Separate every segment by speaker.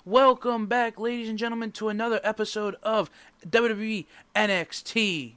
Speaker 1: Welcome back, ladies and gentlemen, to another episode of WWE NXT.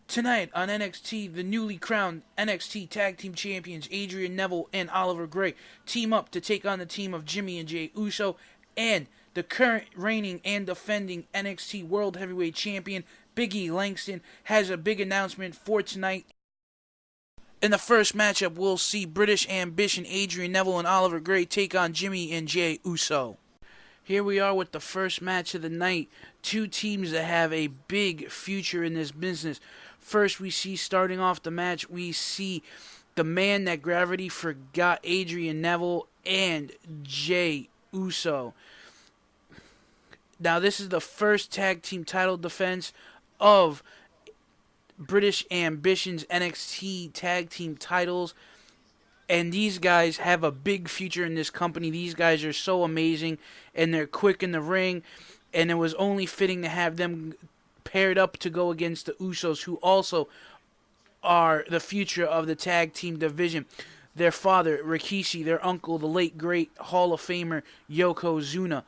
Speaker 1: Tonight on NXT, the newly crowned NXT Tag Team Champions Adrian Neville and Oliver Gray team up to take on the team of Jimmy and Jey Uso, and the current reigning and defending NXT World Heavyweight Champion Big E Langston has a big announcement for tonight. In the first matchup, we'll see British Ambition Adrian Neville and Oliver Gray take on Jimmy and Jey Uso. Here we are with the first match of the night. Two teams that have a big future in this business. First, we see starting off the match, we see the man that gravity forgot, Adrian Neville and Jey Uso. Now, this is the first tag team title defense of British Ambition's NXT tag team titles, and these guys have a big future in this company. These guys are so amazing, and they're quick in the ring, and it was only fitting to have them paired up to go against the Usos, who also are the future of the tag team division. Their father, Rikishi, their uncle, the late great Hall of Famer Yokozuna,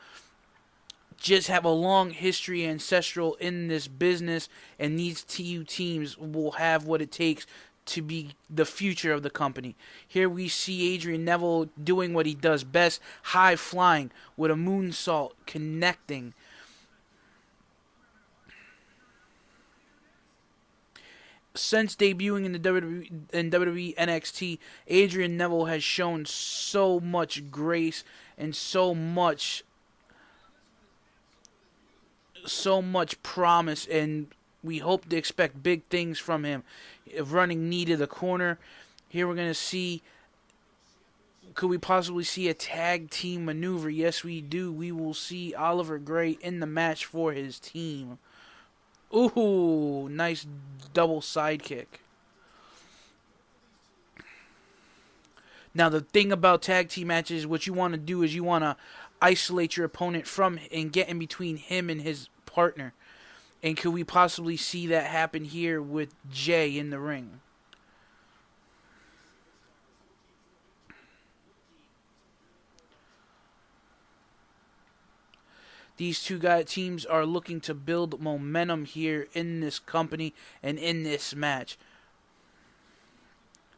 Speaker 1: just have a long history ancestral in this business, and these two teams will have what it takes to be the future of the company. Here we see Adrian Neville doing what he does best, high flying with a moonsault, connecting. Since debuting in the WWE NXT, Adrian Neville has shown so much grace and so much promise, and we hope to expect big things from him. Running knee to the corner. Here we're going to see, could we possibly see a tag team maneuver? Yes, we do. We will see Oliver Gray in the match for his team. Ooh, nice double sidekick. Now, the thing about tag team matches, what you want to do is you want to isolate your opponent from and get in between him and his partner. And could we possibly see that happen here with Jey in the ring? These two teams are looking to build momentum here in this company and in this match.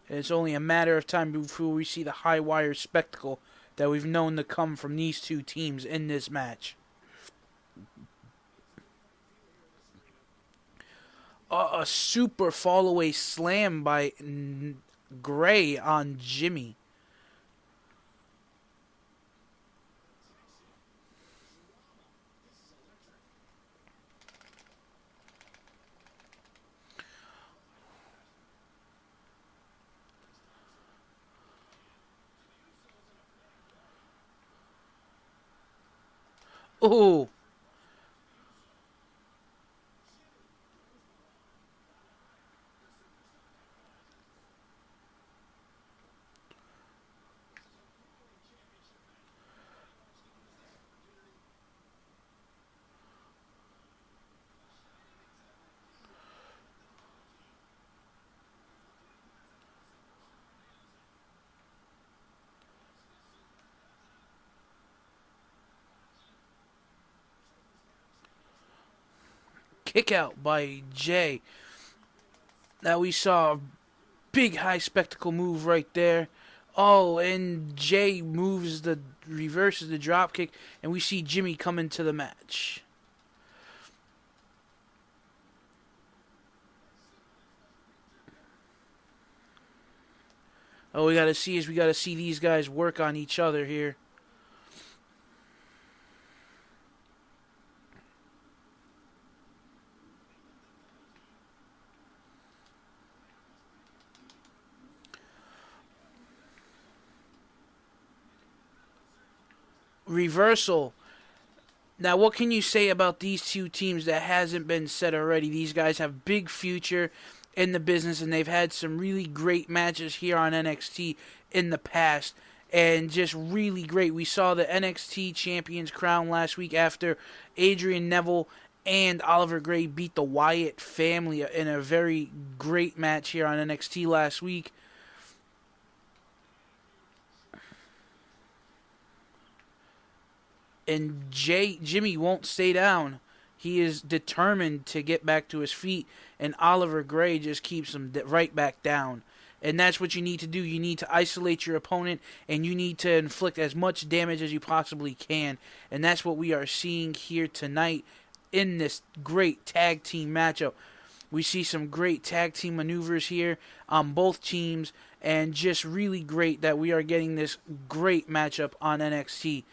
Speaker 1: And it's only a matter of time before we see the high wire spectacle that we've known to come from these two teams in this match. A super fall-away slam by Gray on Jimmy. Oh. Kick out by Jey. Now we saw a big high spectacle move right there. Oh, and Jey reverses the drop kick, and we see Jimmy come into the match. Oh, we gotta see these guys work on each other here. Reversal. Now, what can you say about these two teams that hasn't been said already? These guys have big future in the business, and they've had some really great matches here on NXT in the past, and just really great. We saw the NXT Champions crown last week after Adrian Neville and Oliver Gray beat the Wyatt family in a very great match here on NXT last week. And Jimmy won't stay down. He is determined to get back to his feet, and Oliver Gray just keeps him right back down. And that's what you need to do. You need to isolate your opponent, and you need to inflict as much damage as you possibly can. And that's what we are seeing here tonight in this great tag team matchup. We see some great tag team maneuvers here on both teams, and just really great that we are getting this great matchup on NXT.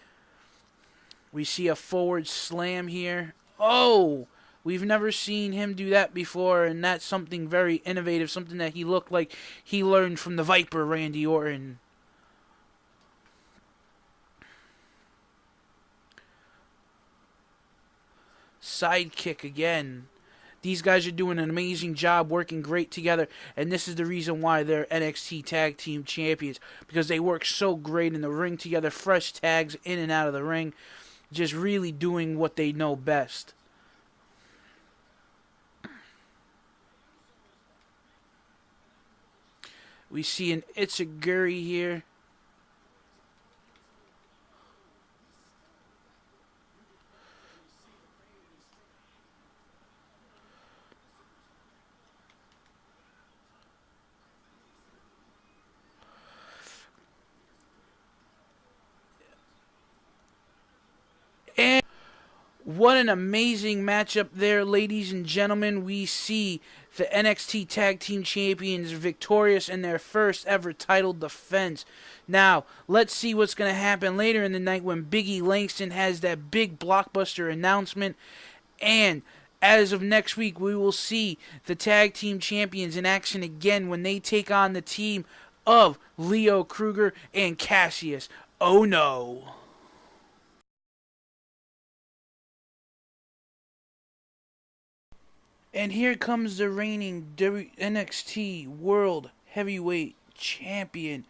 Speaker 1: We see a forward slam here. Oh! We've never seen him do that before, and that's something very innovative, something that he looked like he learned from the Viper, Randy Orton. Sidekick again. These guys are doing an amazing job, working great together, and this is the reason why they're NXT Tag Team Champions, because they work so great in the ring together, fresh tags in and out of the ring, just really doing what they know best. We see an Itziguri here. And what an amazing matchup there, ladies and gentlemen. We see the NXT Tag Team Champions victorious in their first ever title defense. Now, let's see what's going to happen later in the night when Big E Langston has that big blockbuster announcement. And as of next week, we will see the Tag Team Champions in action again when they take on the team of Leo Kruger and Cassius. Oh no. And here comes the reigning NXT World Heavyweight Champion,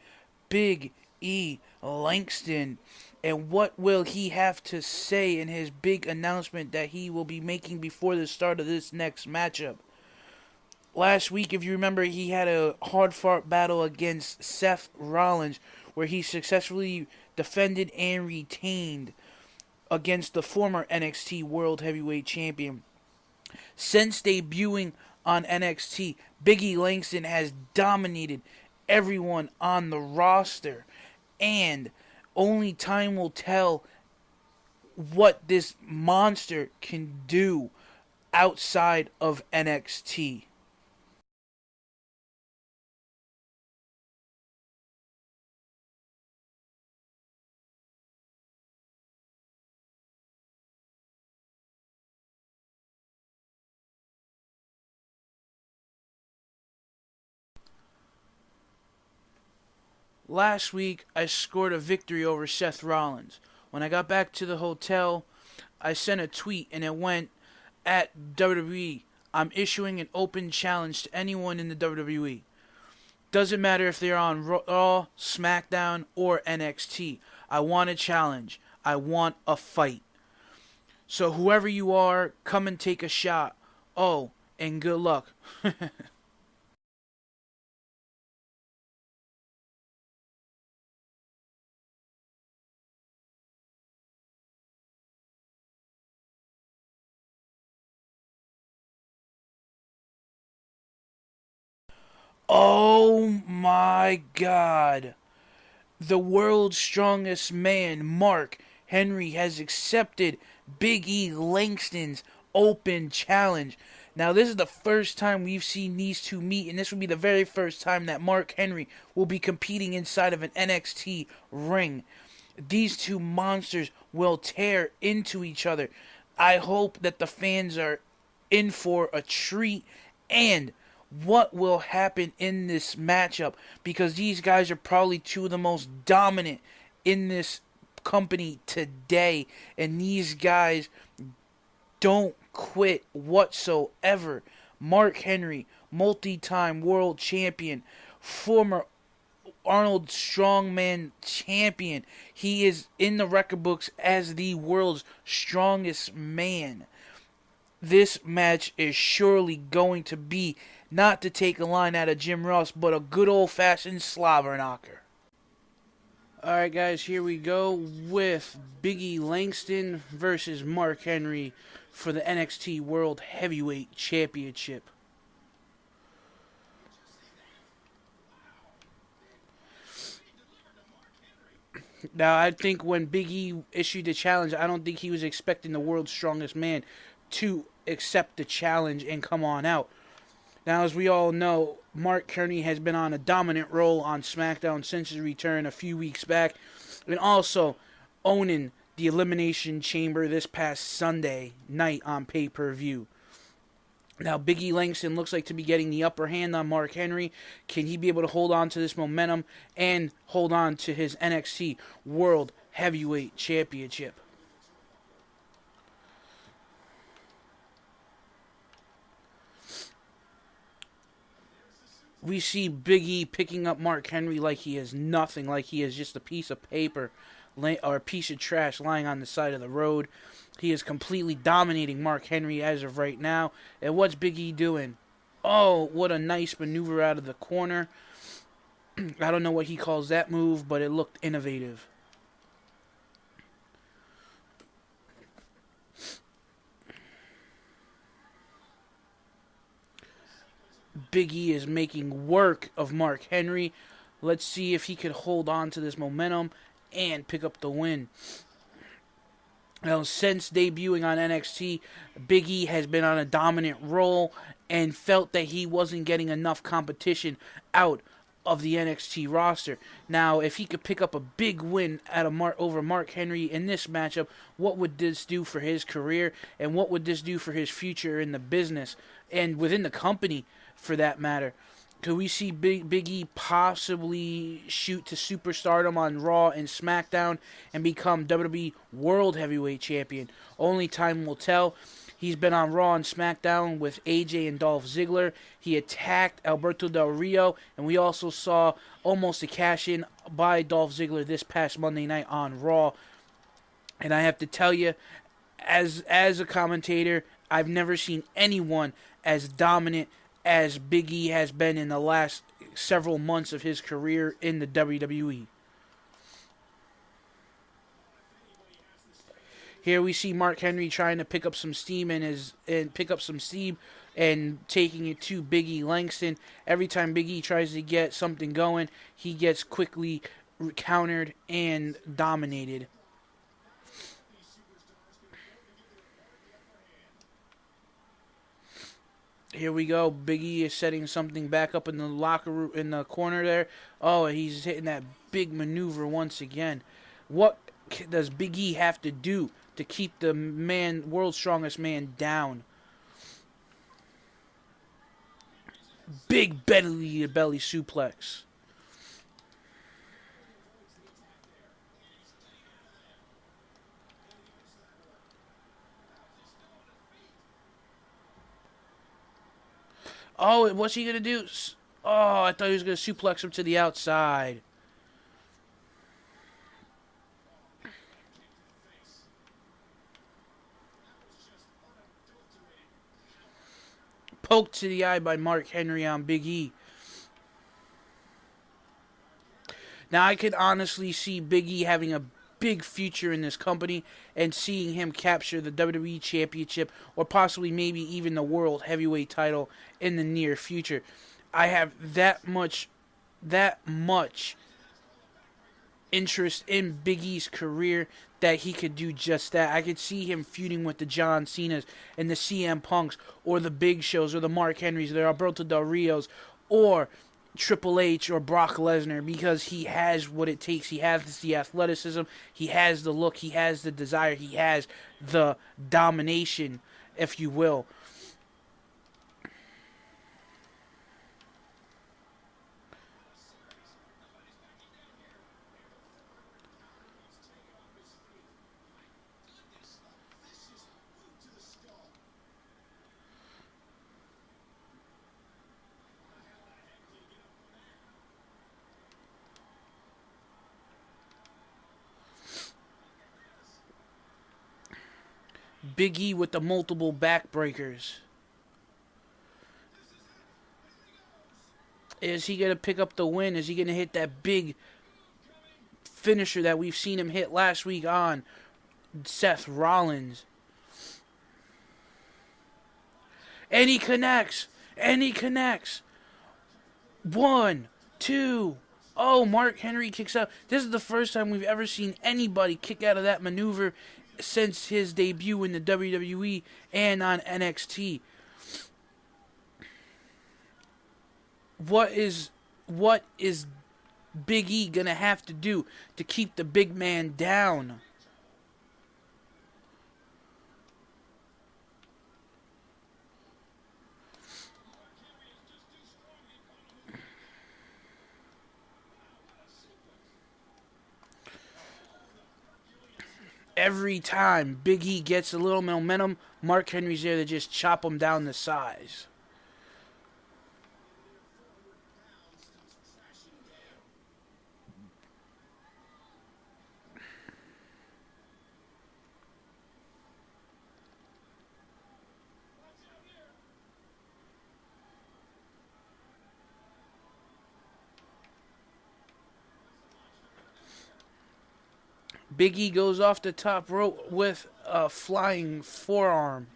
Speaker 1: Big E Langston. And what will he have to say in his big announcement that he will be making before the start of this next matchup? Last week, if you remember, he had a hard-fought battle against Seth Rollins, where he successfully defended and retained against the former NXT World Heavyweight Champion. Since debuting on NXT, Big E Langston has dominated everyone on the roster, and only time will tell what this monster can do outside of NXT. Last week, I scored a victory over Seth Rollins. When I got back to the hotel, I sent a tweet and it went, at WWE, I'm issuing an open challenge to anyone in the WWE. Doesn't matter if they're on Raw, SmackDown, or NXT. I want a challenge. I want a fight. So whoever you are, come and take a shot. Oh, and good luck. Oh my God. The world's strongest man, Mark Henry, has accepted Big E Langston's open challenge. Now, this is the first time we've seen these two meet, and this will be the very first time that Mark Henry will be competing inside of an NXT ring. These two monsters will tear into each other. I hope that the fans are in for a treat, and what will happen in this matchup, because these guys are probably two of the most dominant in this company today, and these guys don't quit whatsoever. Mark Henry, multi-time world champion, former Arnold Strongman champion. He is in the record books as the world's strongest man. This match is surely going to be, not to take a line out of Jim Ross, but a good old-fashioned slobber knocker. Alright, guys, here we go with Biggie Langston versus Mark Henry for the NXT World Heavyweight Championship. Now, I think when Big E issued the challenge, I don't think he was expecting the world's strongest man to accept the challenge and come on out. Now, as we all know, Mark Henry has been on a dominant role on SmackDown since his return a few weeks back, and also owning the Elimination Chamber this past Sunday night on pay-per-view. Now, Big E Langston looks like to be getting the upper hand on Mark Henry. Can he be able to hold on to this momentum and hold on to his NXT World Heavyweight Championship? We see Big E picking up Mark Henry like he is nothing, like he is just a piece of paper or a piece of trash lying on the side of the road. He is completely dominating Mark Henry as of right now. And what's Big E doing? Oh, what a nice maneuver out of the corner. I don't know what he calls that move, but it looked innovative. Big E is making work of Mark Henry. Let's see if he could hold on to this momentum and pick up the win. Now, since debuting on NXT, Big E has been on a dominant role and felt that he wasn't getting enough competition out of the NXT roster. Now, if he could pick up a big win over Mark Henry in this matchup, what would this do for his career, and what would this do for his future in the business and within the company, for that matter? Could we see Big E possibly shoot to superstardom on Raw and SmackDown and become WWE World Heavyweight Champion? Only time will tell. He's been on Raw and SmackDown with AJ and Dolph Ziggler. He attacked Alberto Del Rio, and we also saw almost a cash-in by Dolph Ziggler this past Monday night on Raw. And I have to tell you, as a commentator, I've never seen anyone as dominant as Big E has been in the last several months of his career in the WWE. Here we see Mark Henry trying to pick up some steam and taking it to Big E Langston. Every time Big E tries to get something going, he gets quickly countered and dominated. Here we go. Big E is setting something back up in the locker room, in the corner there. Oh, he's hitting that big maneuver once again. What does Big E have to do to keep the world's strongest man down? Big belly to belly suplex. Oh, what's he going to do? Oh, I thought he was going to suplex him to the outside. Poked to the eye by Mark Henry on Big E. Now, I could honestly see Big E having a big future in this company and seeing him capture the WWE Championship or possibly maybe even the World Heavyweight title in the near future. I have that much interest in Big E's career that he could do just that. I could see him feuding with the John Cenas and the CM Punks or the Big Shows or the Mark Henrys, the Alberto Del Rios, or Triple H or Brock Lesnar, because he has what it takes. He has the athleticism, he has the look, he has the desire, he has the domination, if you will. Big E with the multiple backbreakers. Is he going to pick up the win? Is he going to hit that big finisher that we've seen him hit last week on Seth Rollins. And he connects. And he connects. 1, 2. Oh, Mark Henry kicks out. This is the first time we've ever seen anybody kick out of that maneuver since his debut in the WWE and on NXT. What is Big E gonna have to do to keep the big man down? Every time Big E gets a little momentum, Mark Henry's there to just chop him down to size. Big E goes off the top rope with a flying forearm.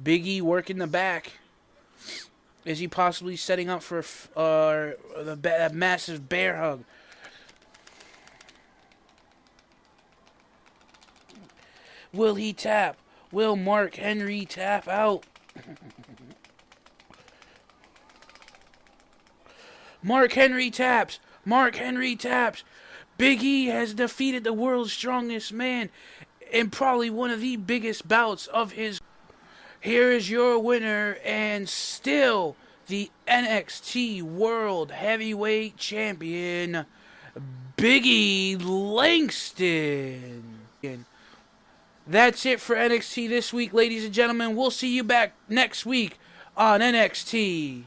Speaker 1: Big E working the back. Is he possibly setting up for that massive bear hug? Will he tap? Will Mark Henry tap out? Mark Henry taps. Mark Henry taps. Big E has defeated the world's strongest man in probably one of the biggest bouts of his. Here is your winner and still the NXT World Heavyweight Champion, Big E Langston. That's it for NXT this week, ladies and gentlemen. We'll see you back next week on NXT.